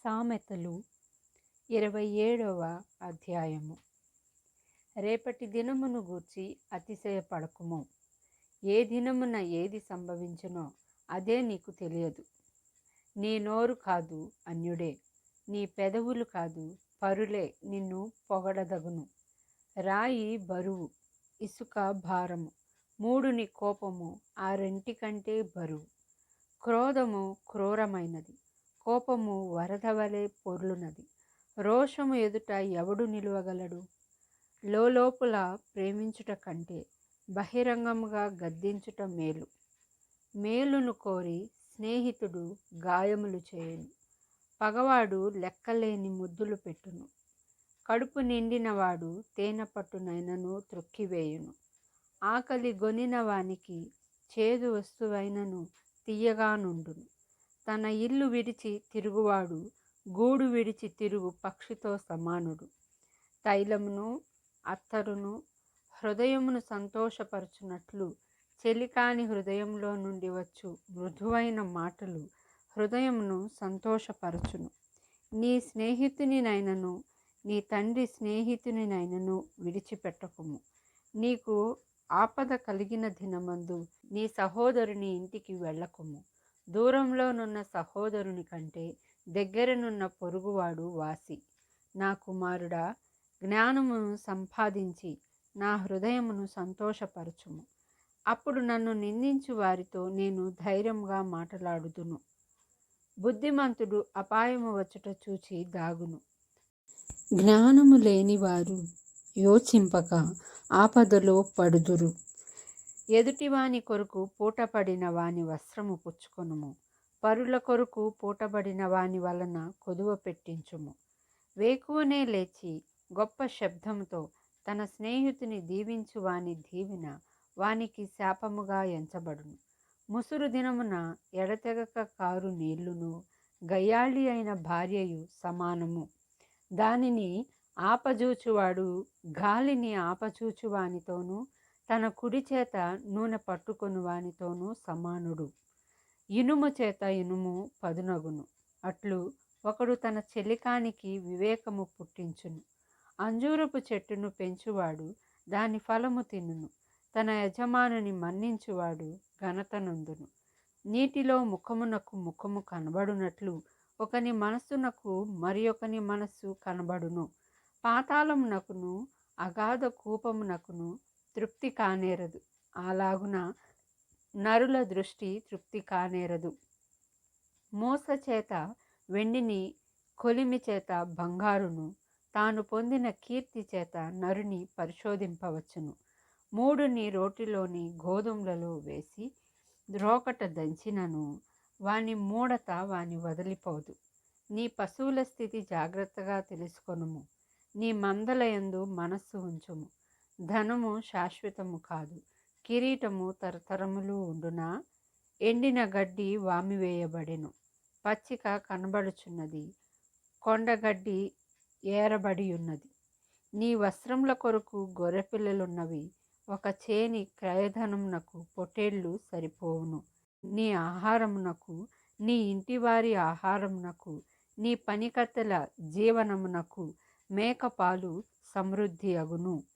సామెతలు 27వ అధ్యాయము. రేపటి దినమును గూర్చి అతిశయపడకుము. ఏ దినమున ఏది సంభవించునో అదే నీకు తెలియదు. నీ నోరు కాదు అన్యుడే, నీ పెదవులు కాదు పరులే నిన్ను పొగడదగును. రాయి బరువు, ఇసుక భారము, మూడుని కోపము ఆ రెంటికంటే బరువు. క్రోధము క్రూరమైనది, కోపము వరద వలె పొర్లునది. రోషము ఎదుట ఎవడు నిలువగలడు? లోపల ప్రేమించుట కంటే బహిరంగముగా గద్దించుట మేలు. మేలును కోరి స్నేహితుడు గాయములు చేయును, పగవాడు లెక్కలేని ముద్దులు పెట్టును. కడుపు నిండినవాడు తేనె పట్టునైనను త్రొక్కివేయును. ఆకలి గొనిన వానికి చేదు వస్తువైనను తీయగా నుండును. తన ఇల్లు విడిచి తిరుగువాడు గూడు విడిచి తిరుగు పక్షితో సమానుడు. తైలమును అత్తరును హృదయమును సంతోషపరచునట్లు చెలికాని హృదయంలో నుండి వచ్చు మృదువైన మాటలు హృదయమును సంతోషపరచును. నీ స్నేహితునినైనను నీ తండ్రి స్నేహితునినైనను విడిచిపెట్టకుము. నీకు ఆపద కలిగిన దినమందు నీ సహోదరుని ఇంటికి వెళ్ళకుము. దూరంలోనున్న సహోదరుని కంటే దగ్గరనున్న పొరుగువాడు వాసి. నా కుమారుడా, జ్ఞానమును సంపాదించి నా హృదయమును సంతోషపరచుము. అప్పుడు నన్ను నిందించు వారితో నేను ధైర్యంగా మాట్లాడుదును. బుద్ధిమంతుడు అపాయము వచ్చుట చూచి దాగును. జ్ఞానము లేనివారు యోచింపక ఆపదలో పడుదురు. ఎదుటివాని కొరకు పూటపడిన వాని వస్త్రము పుచ్చుకొనుము. పరుల కొరకు పూటబడిన వాని వలన కొదువ పెట్టించుము. వేకువనే లేచి గొప్ప శబ్దముతో తన స్నేహితుని దీవించు వాని దీవెన వానికి శాపముగా ఎంచబడును. ముసురు దినమున ఎడతెగక కారు నీళ్లును గయ్యాళి అయిన భార్యయు సమానము. దానిని ఆపజూచువాడు గాలిని ఆపచూచు వానితోనూ తన కుడి చేత నూనె పట్టుకొని వానితోనూ సమానుడు. ఇనుము చేత ఇనుము పదునగును, అట్లు ఒకడు తన చెలికానికి వివేకము పుట్టించును. అంజూరపు చెట్టును పెంచువాడు దాని ఫలము తినును, తన యజమానుని మన్నించువాడు ఘనత నొందును. నీటిలో ముఖమునకు ముఖము కనబడునట్లు ఒకని మనస్సునకు మరి ఒకని మనస్సు కనబడును. పాతాళమునకును అగాధ కూపమునకును తృప్తి కానేరదు, అలాగున నరుల దృష్టి తృప్తి కానేరదు. మోస చేత వెండిని, కొలిమి చేత బంగారును, తాను పొందిన కీర్తి చేత నరుని పరిశోధింపవచ్చును. మూడుని రోటిలోని గోధుమలలో వేసి రోకట దంచినను వాని మూడత వాని వదిలిపోదు. నీ పశువుల స్థితి జాగ్రత్తగా తెలుసుకొనుము. నీ మందలయందు మనస్సు ఉంచుము. ధనము శాశ్వతము కాదు, కిరీటము తరతరములు ఉండునా? ఎండిన గడ్డి వామివేయబడెను, పచ్చిక కనబడుచున్నది, కొండగడ్డి ఏరబడి ఉన్నది. నీ వస్త్రముల కొరకు గొర్రెపిల్లలున్నవి, ఒక చేని క్రయధనమునకు పొట్టేళ్లు సరిపోవును. నీ ఆహారమునకు, నీ ఇంటివారి ఆహారమునకు, నీ పనికత్తెల జీవనమునకు మేకపాలు సమృద్ధి అగును.